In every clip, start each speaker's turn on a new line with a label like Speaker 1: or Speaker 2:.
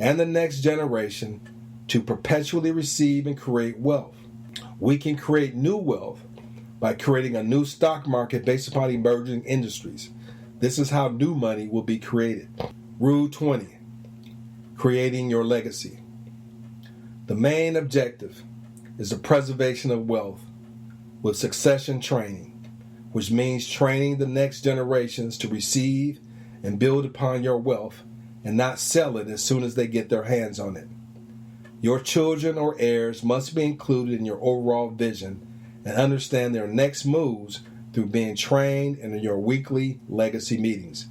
Speaker 1: and the next generation to perpetually receive and create wealth. We can create new wealth by creating a new stock market based upon emerging industries. This is how new money will be created. Rule 20, creating your legacy. The main objective is the preservation of wealth with succession training, which means training the next generations to receive and build upon your wealth and not sell it as soon as they get their hands on it. Your children or heirs must be included in your overall vision and understand their next moves through being trained in your weekly legacy meetings.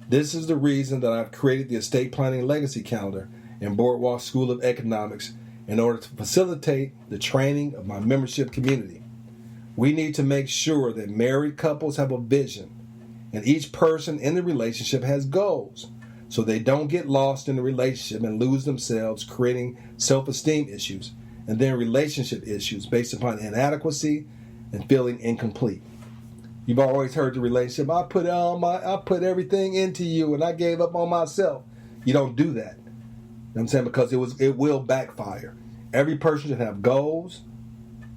Speaker 1: This is the reason that I've created the Estate Planning Legacy Calendar in Boardwalk School of Economics in order to facilitate the training of my membership community. We need to make sure that married couples have a vision and each person in the relationship has goals so they don't get lost in the relationship and lose themselves, creating self-esteem issues and then relationship issues based upon inadequacy and feeling incomplete. You've always heard the relationship, I put everything into you and I gave up on myself. You don't do that. You know what I'm saying? Because it will backfire. Every person should have goals,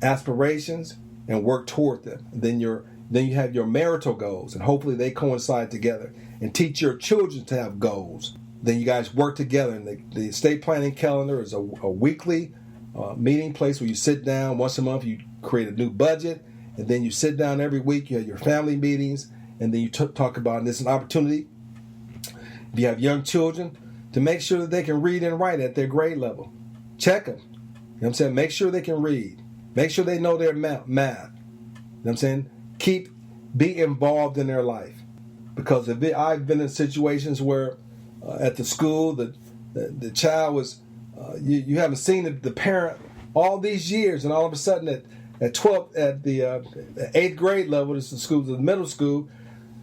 Speaker 1: aspirations, and work toward them. Then you have your marital goals, and hopefully they coincide together. And teach your children to have goals. Then you guys work together. And the estate planning calendar is a weekly meeting place where you sit down once a month. You create a new budget, and then you sit down every week. You have your family meetings, and then you talk about, and this is an opportunity, if you have young children, to make sure that they can read and write at their grade level. Check them. You know what I'm saying? Make sure they can read. Make sure they know their math. You know what I'm saying? Be involved in their life. Because I've been in situations where at the school, the child was, you haven't seen the parent all these years, and all of a sudden at the 8th grade level, this is the middle school,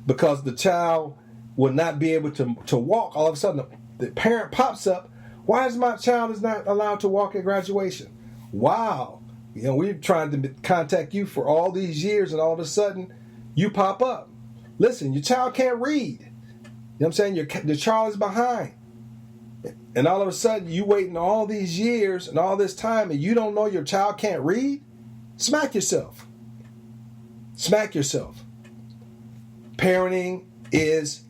Speaker 1: because the child will not be able to walk, all of a sudden the parent pops up, why is my child is not allowed to walk at graduation? Wow. We're trying to contact you for all these years, and all of a sudden you pop up. Listen, your child can't read. You know what I'm saying? The child is behind. And all of a sudden, you waiting all these years and all this time, and you don't know your child can't read? Smack yourself. Smack yourself. Parenting is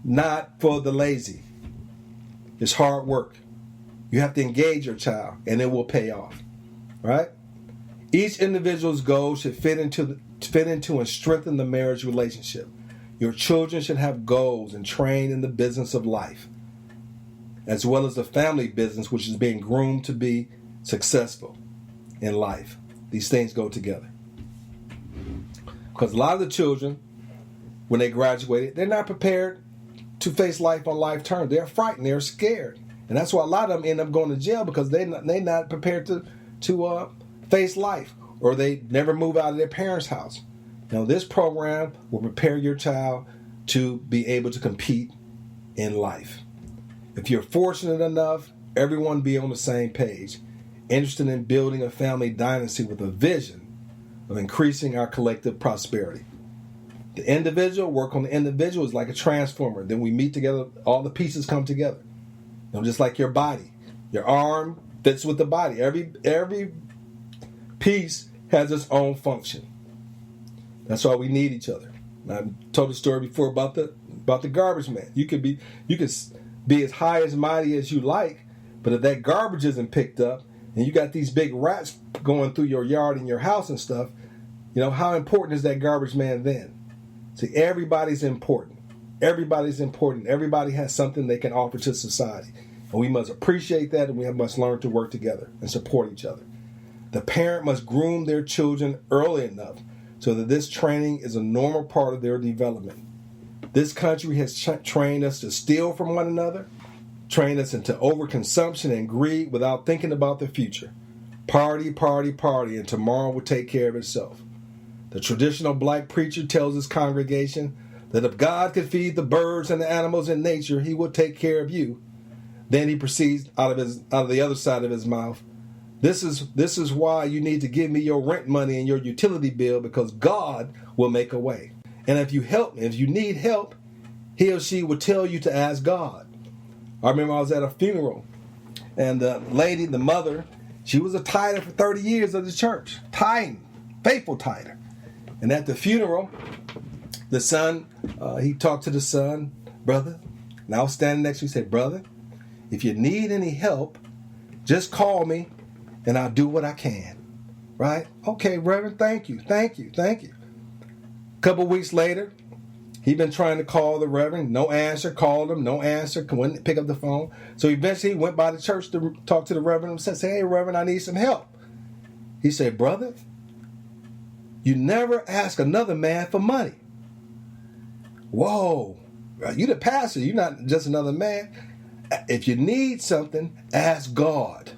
Speaker 1: not for the lazy. It's hard work. You have to engage your child, and it will pay off. Right? Each individual's goals should fit into and strengthen the marriage relationship. Your children should have goals and train in the business of life, as well as the family business, which is being groomed to be successful in life. These things go together. Because a lot of the children, when they graduated, they're not prepared to face life on life terms. They're frightened. They're scared. And that's why a lot of them end up going to jail, because they're not prepared to face life, or they never move out of their parents' house. Now, this program will prepare your child to be able to compete in life. If you're fortunate enough, everyone be on the same page, interested in building a family dynasty with a vision of increasing our collective prosperity. The individual, work on the individual is like a transformer. Then we meet together, all the pieces come together. Just like your body. Your arm fits with the body. Every piece has its own function. That's why we need each other. I told a story before about the garbage man. You could be as high as mighty as you like, but if that garbage isn't picked up and you got these big rats going through your yard and your house and stuff, how important is that garbage man then? See, everybody's important. Everybody's important. Everybody has something they can offer to society. And we must appreciate that, and we must learn to work together and support each other. The parent must groom their children early enough so that this training is a normal part of their development. This country has trained us to steal from one another, trained us into overconsumption and greed without thinking about the future. Party, party, party, and tomorrow will take care of itself. The traditional black preacher tells his congregation that if God could feed the birds and the animals in nature, he will take care of you. Then he proceeds out of the other side of his mouth, This is why you need to give me your rent money and your utility bill, because God will make a way. And if you need help, he or she will tell you to ask God. I remember I was at a funeral, And the lady, the mother, she was a tither for 30 years of the church. Tithing, faithful tither. And at the funeral, the son, he talked to the son, brother. And I was standing next to him. He said, brother, if you need any help, just call me and I'll do what I can. Right? Okay, Reverend, thank you. A couple weeks later, he'd been trying to call the Reverend. No answer. Called him. No answer. Wouldn't pick up the phone. So eventually he went by the church to talk to the Reverend and said, hey, Reverend, I need some help. He said, brother, you never ask another man for money. Whoa. You the pastor. You're not just another man. If you need something, ask God.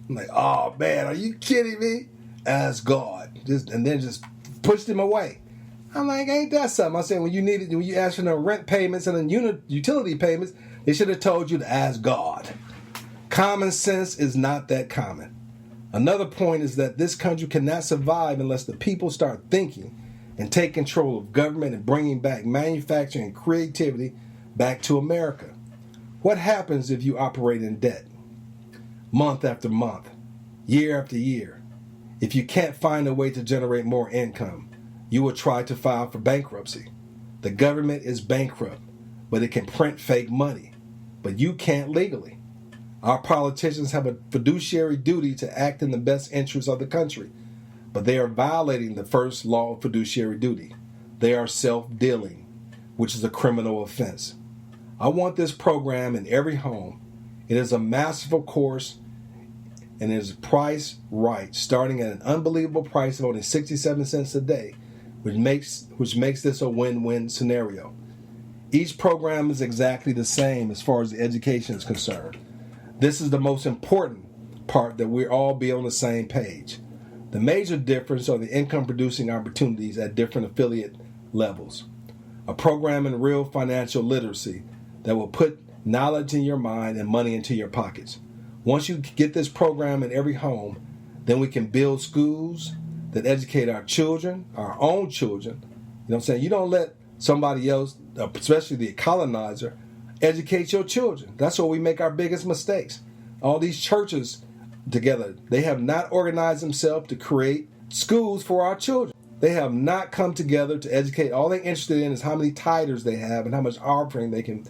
Speaker 1: I'm like, oh, man, are you kidding me? Ask God. And then just pushed him away. I'm like, ain't that something? I said, when you asked for the rent payments and the utility payments, they should have told you to ask God. Common sense is not that common. Another point is that this country cannot survive unless the people start thinking and take control of government and bringing back manufacturing and creativity back to America. What happens if you operate in debt? Month after month, year after year. If you can't find a way to generate more income, you will try to file for bankruptcy. The government is bankrupt, but it can print fake money. But you can't legally. Our politicians have a fiduciary duty to act in the best interest of the country, but they are violating the first law of fiduciary duty. They are self-dealing, which is a criminal offense. I want this program in every home. It is a masterful course and it is priced right, starting at an unbelievable price of only 67 cents a day, which makes this a win-win scenario. Each program is exactly the same as far as the education is concerned. This is the most important part, that we all be on the same page. The major difference are the income-producing opportunities at different affiliate levels. A program in real financial literacy that will put knowledge in your mind and money into your pockets. Once you get this program in every home, then we can build schools that educate our children, our own children. You know what I'm saying? You don't let somebody else, especially the colonizer, educate your children. That's where we make our biggest mistakes. All these churches together, they have not organized themselves to create schools for our children. They have not come together to educate. All they're interested in is how many tithers they have and how much offering they can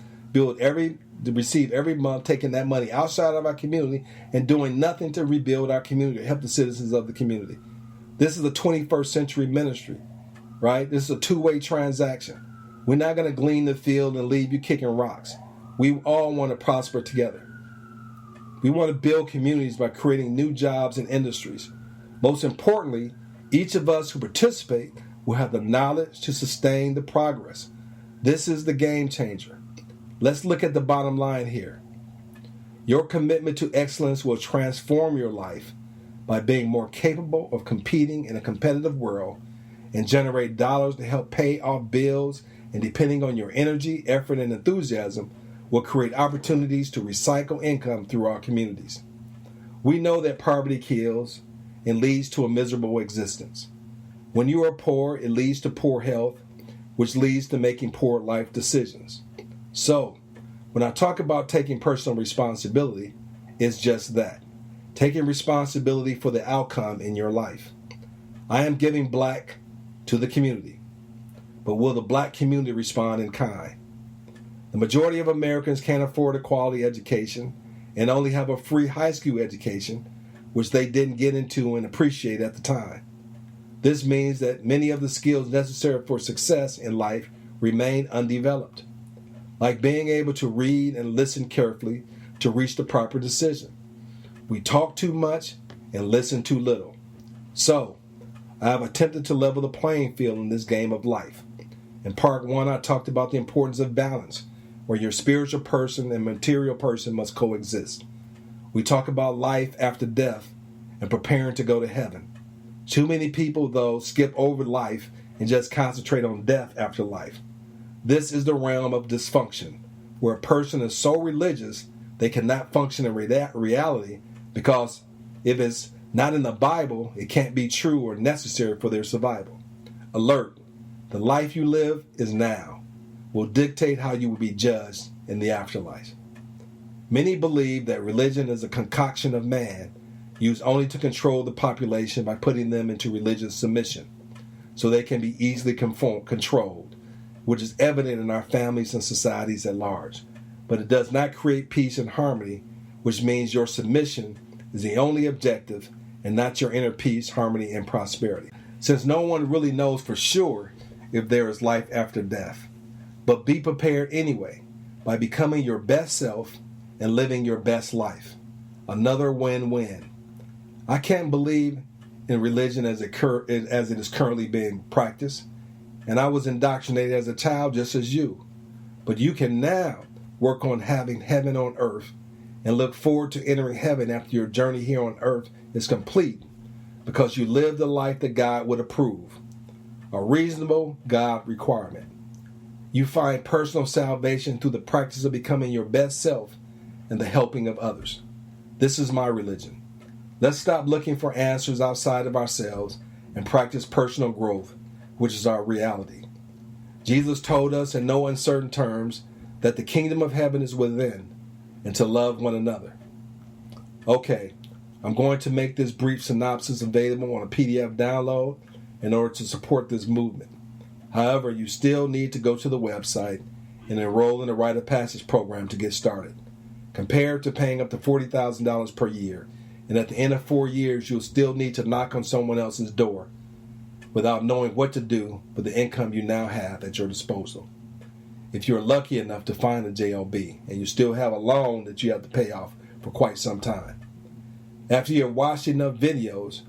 Speaker 1: receive every month, taking that money outside of our community and doing nothing to rebuild our community or help the citizens of the community. This is a 21st century ministry, right? This is a two-way transaction. We're not going to glean the field and leave you kicking rocks. We all want to prosper together. We want to build communities by creating new jobs and industries. Most importantly, each of us who participate will have the knowledge to sustain the progress. This is the game changer. Let's look at the bottom line here. Your commitment to excellence will transform your life by being more capable of competing in a competitive world and generate dollars to help pay off bills, and depending on your energy, effort, and enthusiasm, will create opportunities to recycle income through our communities. We know that poverty kills and leads to a miserable existence. When you are poor, it leads to poor health, which leads to making poor life decisions. So, when I talk about taking personal responsibility, it's just that. Taking responsibility for the outcome in your life. I am giving black to the community, but will the black community respond in kind? The majority of Americans can't afford a quality education and only have a free high school education, which they didn't get into and appreciate at the time. This means that many of the skills necessary for success in life remain undeveloped, like being able to read and listen carefully to reach the proper decision. We talk too much and listen too little. So, I have attempted to level the playing field in this game of life. In part 1, I talked about the importance of balance, where your spiritual person and material person must coexist. We talk about life after death and preparing to go to heaven. Too many people, though, skip over life and just concentrate on death after life. This is the realm of dysfunction, where a person is so religious they cannot function in reality, because if it's not in the Bible, it can't be true or necessary for their survival. Alert! The life you live is now will dictate how you will be judged in the afterlife. Many believe that religion is a concoction of man, used only to control the population by putting them into religious submission, so they can be easily controlled, which is evident in our families and societies at large. But it does not create peace and harmony, which means your submission is the only objective and not your inner peace, harmony, and prosperity. Since no one really knows for sure if there is life after death. But be prepared anyway by becoming your best self and living your best life. Another win-win. I can't believe in religion as it is currently being practiced, and I was indoctrinated as a child just as you. But you can now work on having heaven on earth and look forward to entering heaven after your journey here on earth is complete, because you live the life that God would approve, a reasonable God requirement. You find personal salvation through the practice of becoming your best self and the helping of others. This is my religion. Let's stop looking for answers outside of ourselves and practice personal growth, which is our reality. Jesus told us in no uncertain terms that the kingdom of heaven is within and to love one another. Okay, I'm going to make this brief synopsis available on a PDF download in order to support this movement. However, you still need to go to the website and enroll in the Rite of Passage program to get started. Compared to paying up to $40,000 per year, and at the end of 4 years, you'll still need to knock on someone else's door without knowing what to do with the income you now have at your disposal. If you're lucky enough to find a JOB, and you still have a loan that you have to pay off for quite some time. After you have watched enough videos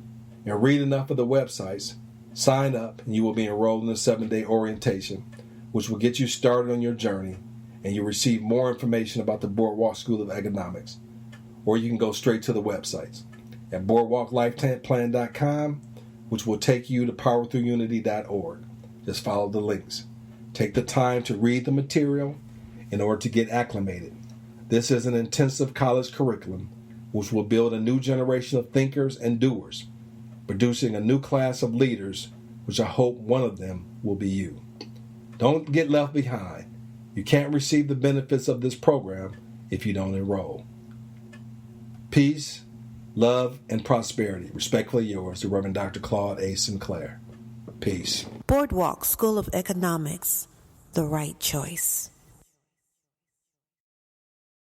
Speaker 1: and read enough of the websites, sign up and you will be enrolled in a 7-day orientation, which will get you started on your journey, and you'll receive more information about the Boardwalk School of Economics. Or you can go straight to the websites at boardwalklifeplan.com, which will take you to powerthroughunity.org. Just follow the links. Take the time to read the material in order to get acclimated. This is an intensive college curriculum which will build a new generation of thinkers and doers, producing a new class of leaders, which I hope one of them will be you. Don't get left behind. You can't receive the benefits of this program if you don't enroll. Peace, love, and prosperity. Respectfully yours, the Reverend Dr. Claud A. Sinclair. Peace.
Speaker 2: Boardwalk School of Economics, the right choice.